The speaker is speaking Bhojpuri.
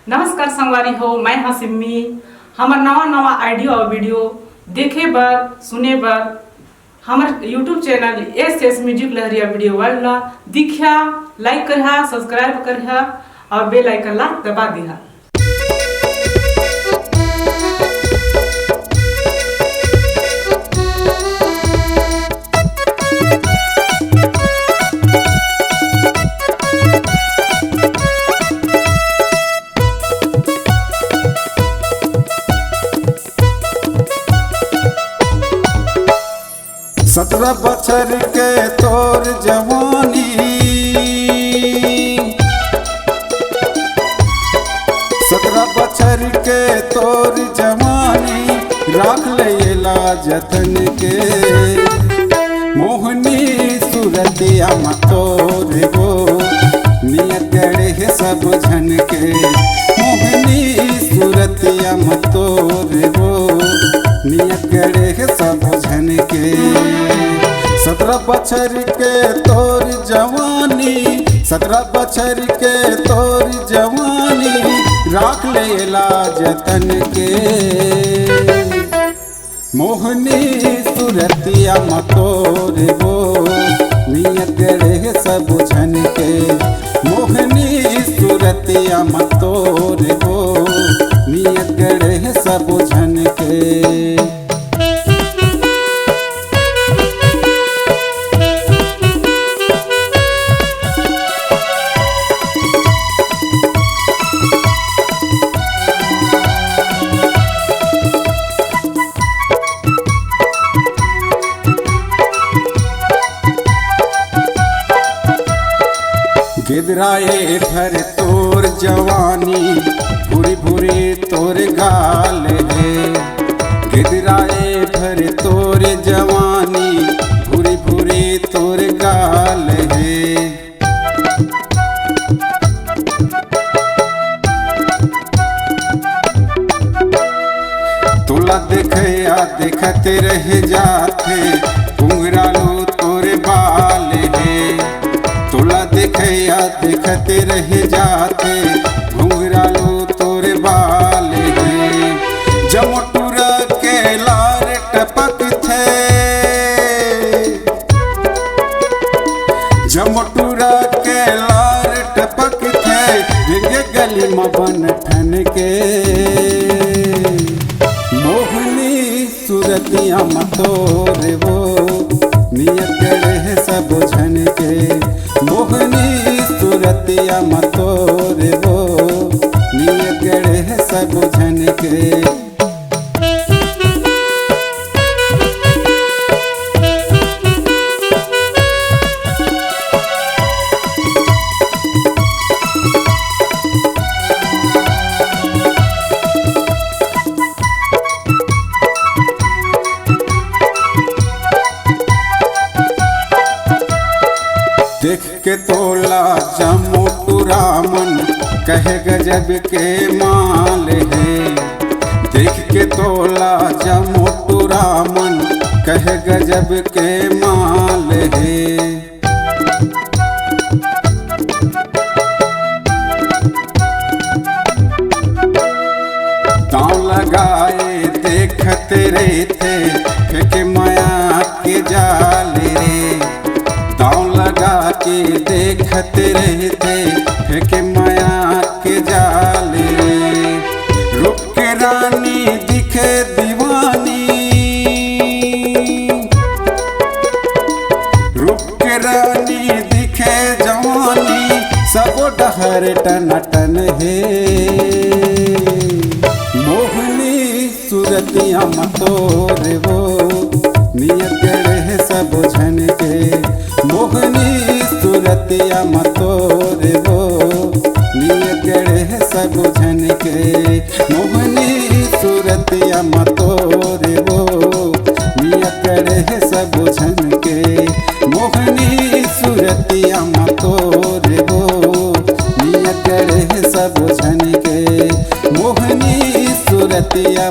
नमस्कार संगवारी हो, मैं हाँ सिम्मी। हमार नवा आइडियो और वीडियो देखे बर सुने बर हमार यूट्यूब चैनल एस म्यूजिक लहरिया वीडियो वाला दिखा, लाइक करिहा, सब्सक्राइब करिहा और बेल आइकन ला दबा दिहा। सत्रह बछर के तोर जवानी, 17 बछर के तोर जवानी, राख लेला जतन के मोहनी सूरतिया मतोर गो नियत गढ़े सब झन के मोहनी सूरतिया मतोर गो नियत गढ़े सब झन के 17 बछर के तोर जवानी, 17 बछर के तोर जवानी, राख लेला जतन के मोहनी सूरतिया मतोर गो नियत गढ़े सब झन के मोहनी सूरतिया मतोर गो नियत गढ़े सब झन के। गिदराए भर तोर जवानी, भूरी भूरी तोर गाल है। गिदराए भर तोर जवानी, भूरी भूरी तोर गाल है। तोला देखया देखते रह जाते, घुंघरालू तोर बाल है। तोला देखया देखते रह जाते, घुंघरालू तोरे बाल है। जमटूरा के लार टपक थे, जमटूरा के लार टपक थे, भिंगे गली में बन ठन के मोहनी सूरतिया मतोर वो नियत गढ़े सब झन के मोहनी सूरतिया मतोर वो नियत गढ़े सब झन के। देख के तोला जमोटूरा मन कहे गजब के माल है। देख के तोला जमोटूरा मन कहे गजब के माल है। दांव लगाए देखते रहते फेंके माया के जाल रे। दांव लगा के देखते रहते फेंके माया के जाल रे। रुक के रानी दिखे दीवानी, रुक के रानी दिखे जवानी, सबो डहर टन टन है मोहनी सूरतिया मतोर वो नियत गढ़े सब झन के मोहनी सूरतिया मतोर वो नियत गढ़े सब झन के मोहनी सूरतिया मतोर वो नियत गढ़े सब झन के मोहनी सूरतिया मतोर वो नियत गढ़े सब झन के मोहनी सूरतिया